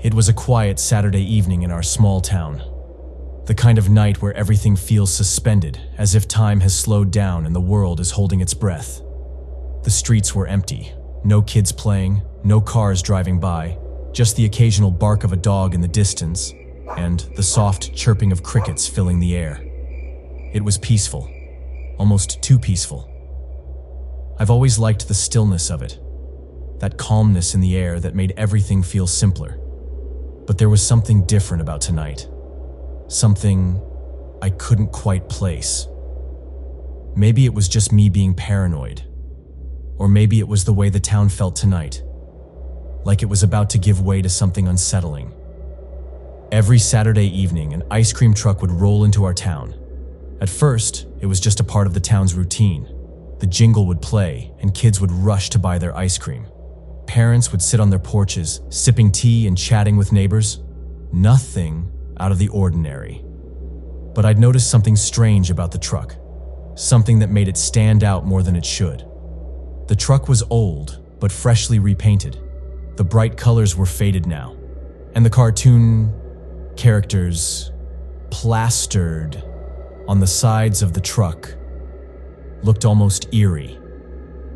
It was a quiet Saturday evening in our small town. The kind of night where everything feels suspended, as if time has slowed down and the world is holding its breath. The streets were empty. No kids playing, no cars driving by, just the occasional bark of a dog in the distance, and the soft chirping of crickets filling the air. It was peaceful, almost too peaceful. I've always liked the stillness of it, that calmness in the air that made everything feel simpler. But there was something different about tonight, something I couldn't quite place. Maybe it was just me being paranoid, or maybe it was the way the town felt tonight, like it was about to give way to something unsettling. Every Saturday evening, an ice cream truck would roll into our town. At first, it was just a part of the town's routine. The jingle would play, and kids would rush to buy their ice cream. Parents would sit on their porches, sipping tea and chatting with neighbors. Nothing out of the ordinary. But I'd noticed something strange about the truck, something that made it stand out more than it should. The truck was old, but freshly repainted. The bright colors were faded now, and the cartoon characters plastered on the sides of the truck looked almost eerie,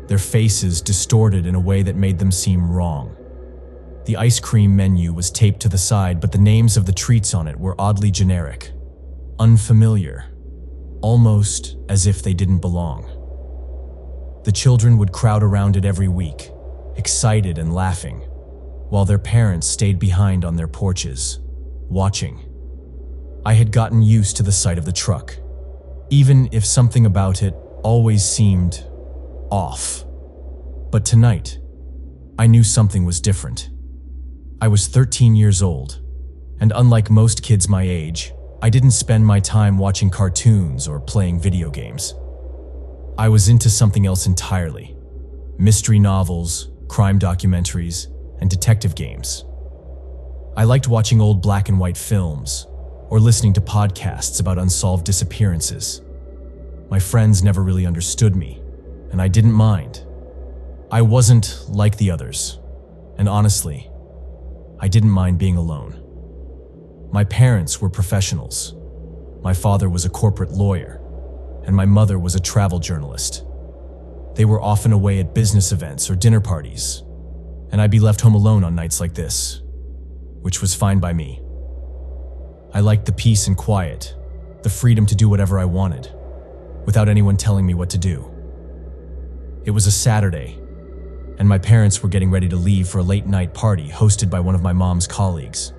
their faces distorted in a way that made them seem wrong. The ice cream menu was taped to the side, but the names of the treats on it were oddly generic, unfamiliar, almost as if they didn't belong. The children would crowd around it every week, excited and laughing, while their parents stayed behind on their porches, watching. I had gotten used to the sight of the truck, even if something about it always seemed off. But tonight, I knew something was different. I was 13 years old, and unlike most kids my age, I didn't spend my time watching cartoons or playing video games. I was into something else entirely: mystery novels, crime documentaries, and detective games. I liked watching old black and white films or listening to podcasts about unsolved disappearances. My friends never really understood me, and I didn't mind. I wasn't like the others, and honestly, I didn't mind being alone. My parents were professionals. My father was a corporate lawyer, and my mother was a travel journalist. They were often away at business events or dinner parties, and I'd be left home alone on nights like this, which was fine by me. I liked the peace and quiet, the freedom to do whatever I wanted, without anyone telling me what to do. It was a Saturday, and my parents were getting ready to leave for a late-night party hosted by one of my mom's colleagues.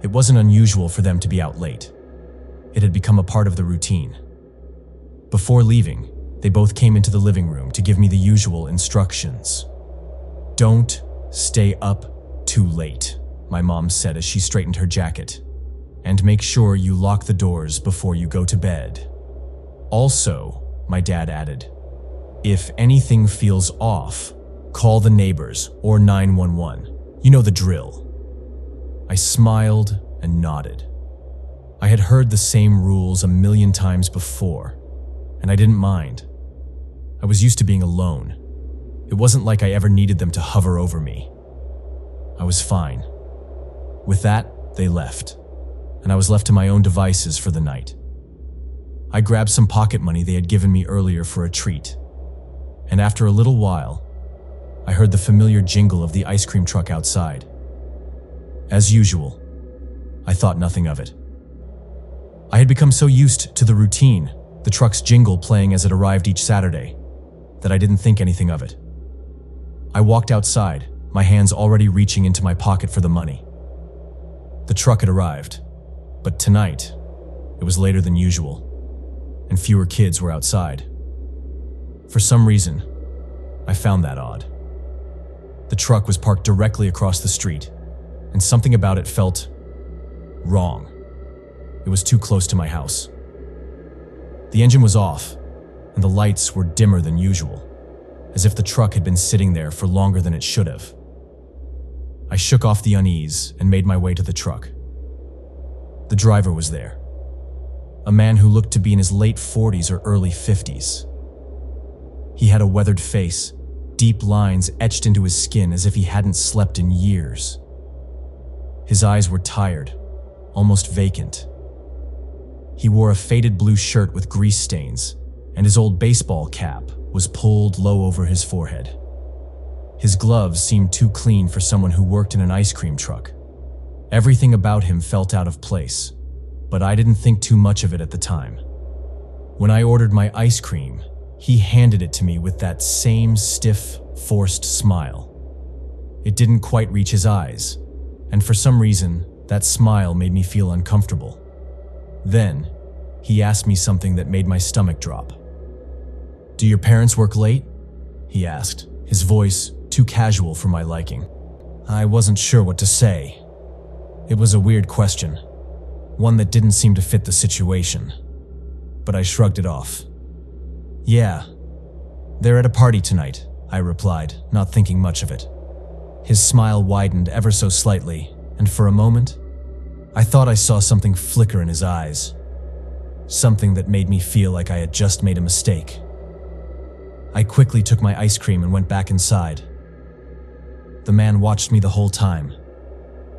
It wasn't unusual for them to be out late. It had become a part of the routine. Before leaving, they both came into the living room to give me the usual instructions. "Don't stay up too late," my mom said as she straightened her jacket. "And make sure you lock the doors before you go to bed. Also," my dad added, "if anything feels off, call the neighbors or 911. You know the drill." I smiled and nodded. I had heard the same rules a million times before, and I didn't mind. I was used to being alone. It wasn't like I ever needed them to hover over me. I was fine. With that, they left, and I was left to my own devices for the night. I grabbed some pocket money they had given me earlier for a treat, and after a little while, I heard the familiar jingle of the ice cream truck outside. As usual, I thought nothing of it. I had become so used to the routine, the truck's jingle playing as it arrived each Saturday, that I didn't think anything of it. I walked outside, my hands already reaching into my pocket for the money. The truck had arrived, but tonight, it was later than usual, and fewer kids were outside. For some reason, I found that odd. The truck was parked directly across the street, and something about it felt wrong. It was too close to my house. The engine was off, and the lights were dimmer than usual, as if the truck had been sitting there for longer than it should have. I shook off the unease and made my way to the truck. The driver was there, a man who looked to be in his late 40s or early 50s. He had a weathered face, deep lines etched into his skin as if he hadn't slept in years. His eyes were tired, almost vacant. He wore a faded blue shirt with grease stains, and his old baseball cap was pulled low over his forehead. His gloves seemed too clean for someone who worked in an ice cream truck. Everything about him felt out of place, but I didn't think too much of it at the time. When I ordered my ice cream, he handed it to me with that same stiff, forced smile. It didn't quite reach his eyes, and for some reason, that smile made me feel uncomfortable. Then, he asked me something that made my stomach drop. "Do your parents work late?" he asked, his voice too casual for my liking. I wasn't sure what to say. It was a weird question, one that didn't seem to fit the situation, but I shrugged it off. "Yeah, they're at a party tonight," I replied, not thinking much of it. His smile widened ever so slightly, and for a moment, I thought I saw something flicker in his eyes. Something that made me feel like I had just made a mistake. I quickly took my ice cream and went back inside. The man watched me the whole time,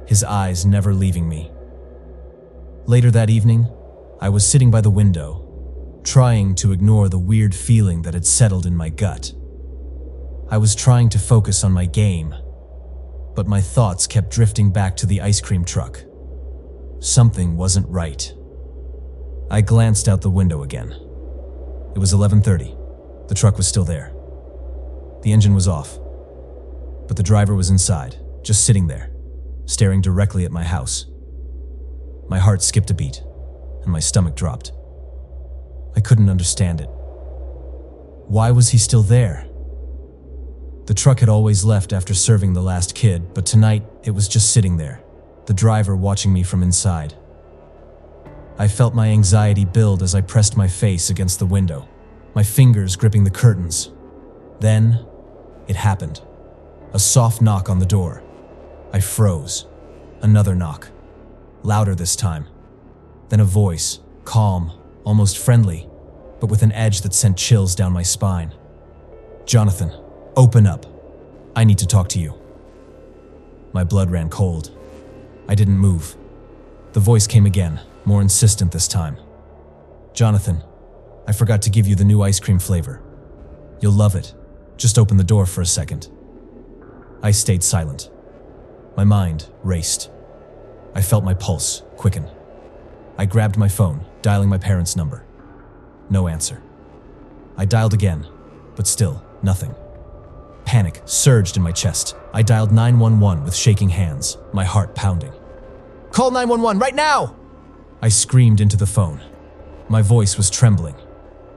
his eyes never leaving me. Later that evening, I was sitting by the window, trying to ignore the weird feeling that had settled in my gut. I was trying to focus on my game, but my thoughts kept drifting back to the ice cream truck. Something wasn't right. I glanced out the window again. It was 11:30. The truck was still there. The engine was off, but the driver was inside, just sitting there, staring directly at my house. My heart skipped a beat, and my stomach dropped. I couldn't understand it. Why was he still there? The truck had always left after serving the last kid, but tonight it was just sitting there, the driver watching me from inside. I felt my anxiety build as I pressed my face against the window, my fingers gripping the curtains. Then, it happened. A soft knock on the door. I froze. Another knock. Louder this time. Then a voice, calm, almost friendly, but with an edge that sent chills down my spine. "Jonathan, open up. I need to talk to you." My blood ran cold. I didn't move. The voice came again, more insistent this time. "Jonathan, I forgot to give you the new ice cream flavor. You'll love it. Just open the door for a second." I stayed silent. My mind raced. I felt my pulse quicken. I grabbed my phone, dialing my parents' number. No answer. I dialed again, but still nothing. Panic surged in my chest. I dialed 911 with shaking hands, my heart pounding. "Call 911 right now!" I screamed into the phone. My voice was trembling.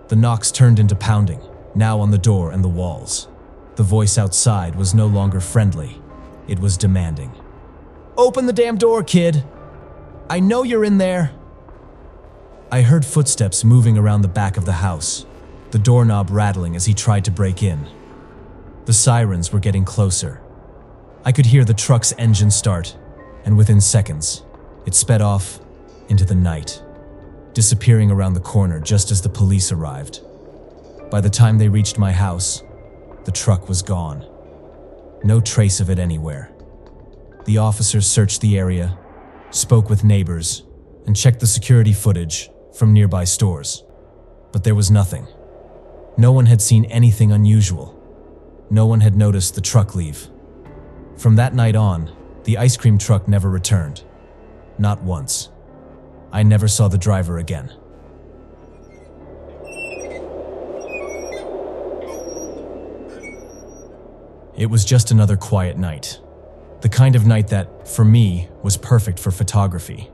The knocks turned into pounding, now on the door and the walls. The voice outside was no longer friendly. It was demanding. "Open the damn door, kid! I know you're in there!" I heard footsteps moving around the back of the house, the doorknob rattling as he tried to break in. The sirens were getting closer. I could hear the truck's engine start, and within seconds, it sped off into the night, disappearing around the corner just as the police arrived. By the time they reached my house, the truck was gone. No trace of it anywhere. The officers searched the area, spoke with neighbors, and checked the security footage from nearby stores. But there was nothing. No one had seen anything unusual. No one had noticed the truck leave. From that night on, the ice cream truck never returned. Not once. I never saw the driver again. It was just another quiet night. The kind of night that, for me, was perfect for photography.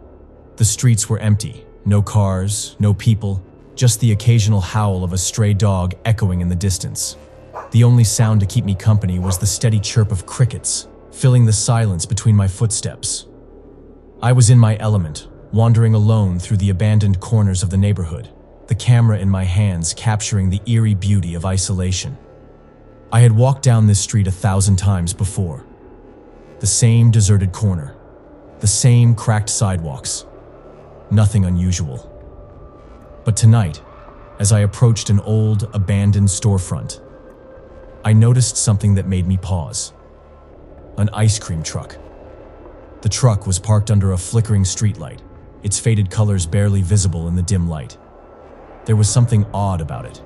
The streets were empty. No cars, no people, just the occasional howl of a stray dog echoing in the distance. The only sound to keep me company was the steady chirp of crickets, filling the silence between my footsteps. I was in my element, wandering alone through the abandoned corners of the neighborhood, the camera in my hands capturing the eerie beauty of isolation. I had walked down this street 1,000 times before. The same deserted corner, the same cracked sidewalks. Nothing unusual. But tonight, as I approached an old, abandoned storefront, I noticed something that made me pause. An ice cream truck. The truck was parked under a flickering streetlight, its faded colors barely visible in the dim light. There was something odd about it.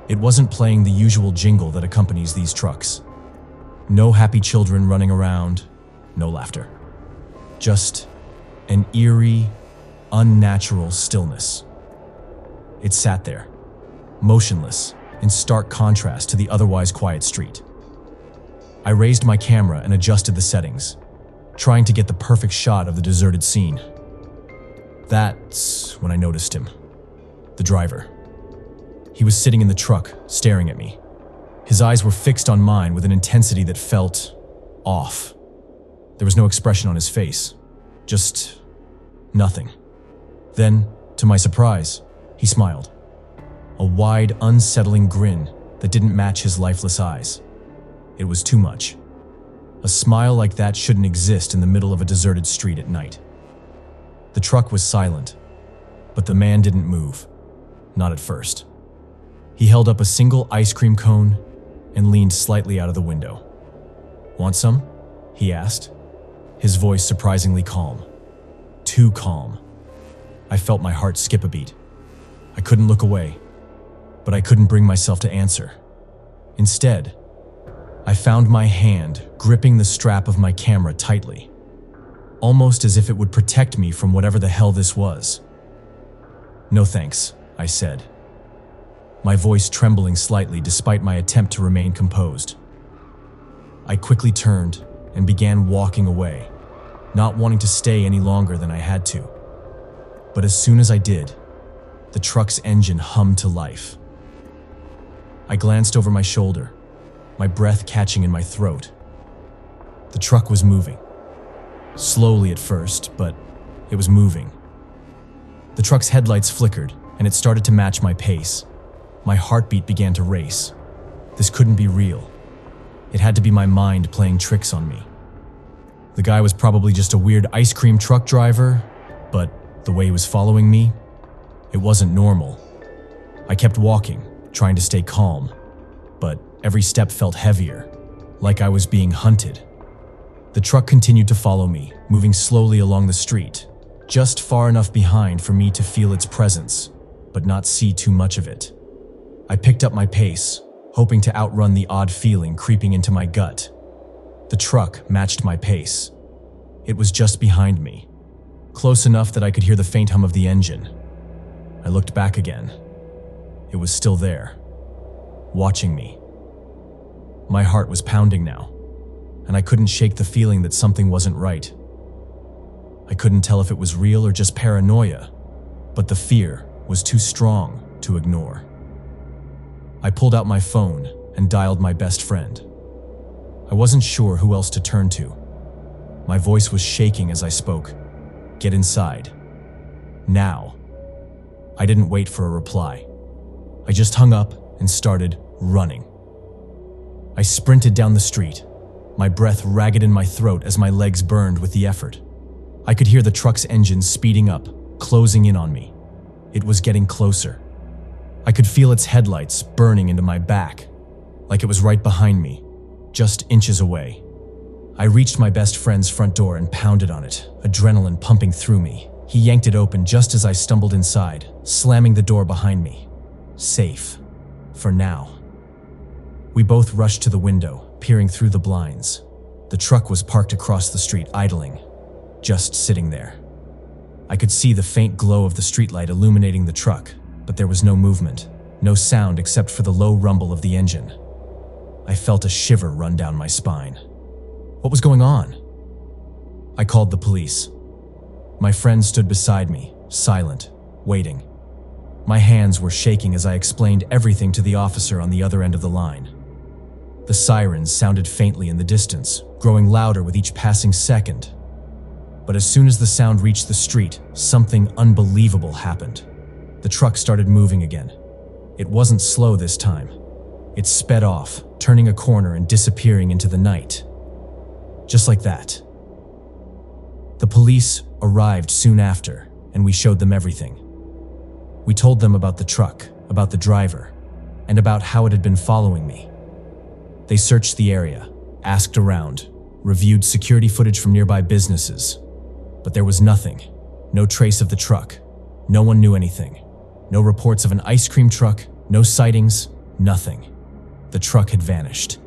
It wasn't playing the usual jingle that accompanies these trucks. No happy children running around, no laughter. Just an eerie, unnatural stillness. It sat there, motionless, in stark contrast to the otherwise quiet street. I raised my camera and adjusted the settings, trying to get the perfect shot of the deserted scene. That's when I noticed him, the driver. He was sitting in the truck, staring at me. His eyes were fixed on mine with an intensity that felt off. There was no expression on his face, just nothing. Then, to my surprise, he smiled. A wide, unsettling grin that didn't match his lifeless eyes. It was too much. A smile like that shouldn't exist in the middle of a deserted street at night. The truck was silent, but the man didn't move. Not at first. He held up a single ice cream cone and leaned slightly out of the window. "Want some?" he asked, his voice surprisingly calm. Too calm. I felt my heart skip a beat. I couldn't look away, but I couldn't bring myself to answer. Instead, I found my hand gripping the strap of my camera tightly, almost as if it would protect me from whatever the hell this was. "No thanks," I said, my voice trembling slightly despite my attempt to remain composed. I quickly turned and began walking away, not wanting to stay any longer than I had to. But as soon as I did, the truck's engine hummed to life. I glanced over my shoulder, my breath catching in my throat. The truck was moving. Slowly at first, but it was moving. The truck's headlights flickered, and it started to match my pace. My heartbeat began to race. This couldn't be real. It had to be my mind playing tricks on me. The guy was probably just a weird ice cream truck driver, but the way he was following me, it wasn't normal. I kept walking, trying to stay calm, but every step felt heavier, like I was being hunted. The truck continued to follow me, moving slowly along the street, just far enough behind for me to feel its presence, but not see too much of it. I picked up my pace, hoping to outrun the odd feeling creeping into my gut. The truck matched my pace. It was just behind me, close enough that I could hear the faint hum of the engine. I looked back again. It was still there, watching me. My heart was pounding now, and I couldn't shake the feeling that something wasn't right. I couldn't tell if it was real or just paranoia, but the fear was too strong to ignore. I pulled out my phone and dialed my best friend. I wasn't sure who else to turn to. My voice was shaking as I spoke. "Get inside. Now." I didn't wait for a reply. I just hung up and started running. I sprinted down the street, my breath ragged in my throat as my legs burned with the effort. I could hear the truck's engine speeding up, closing in on me. It was getting closer. I could feel its headlights burning into my back, like it was right behind me, just inches away. I reached my best friend's front door and pounded on it, adrenaline pumping through me. He yanked it open just as I stumbled inside, slamming the door behind me. Safe. For now. We both rushed to the window, peering through the blinds. The truck was parked across the street, idling, just sitting there. I could see the faint glow of the streetlight illuminating the truck, but there was no movement, no sound except for the low rumble of the engine. I felt a shiver run down my spine. What was going on? I called the police. My friend stood beside me, silent, waiting. My hands were shaking as I explained everything to the officer on the other end of the line. The sirens sounded faintly in the distance, growing louder with each passing second. But as soon as the sound reached the street, something unbelievable happened. The truck started moving again. It wasn't slow this time. It sped off, turning a corner and disappearing into the night. Just like that. The police arrived soon after, and we showed them everything. We told them about the truck, about the driver, and about how it had been following me. They searched the area, asked around, reviewed security footage from nearby businesses. But there was nothing. No trace of the truck. No one knew anything. No reports of an ice cream truck, no sightings, nothing. The truck had vanished.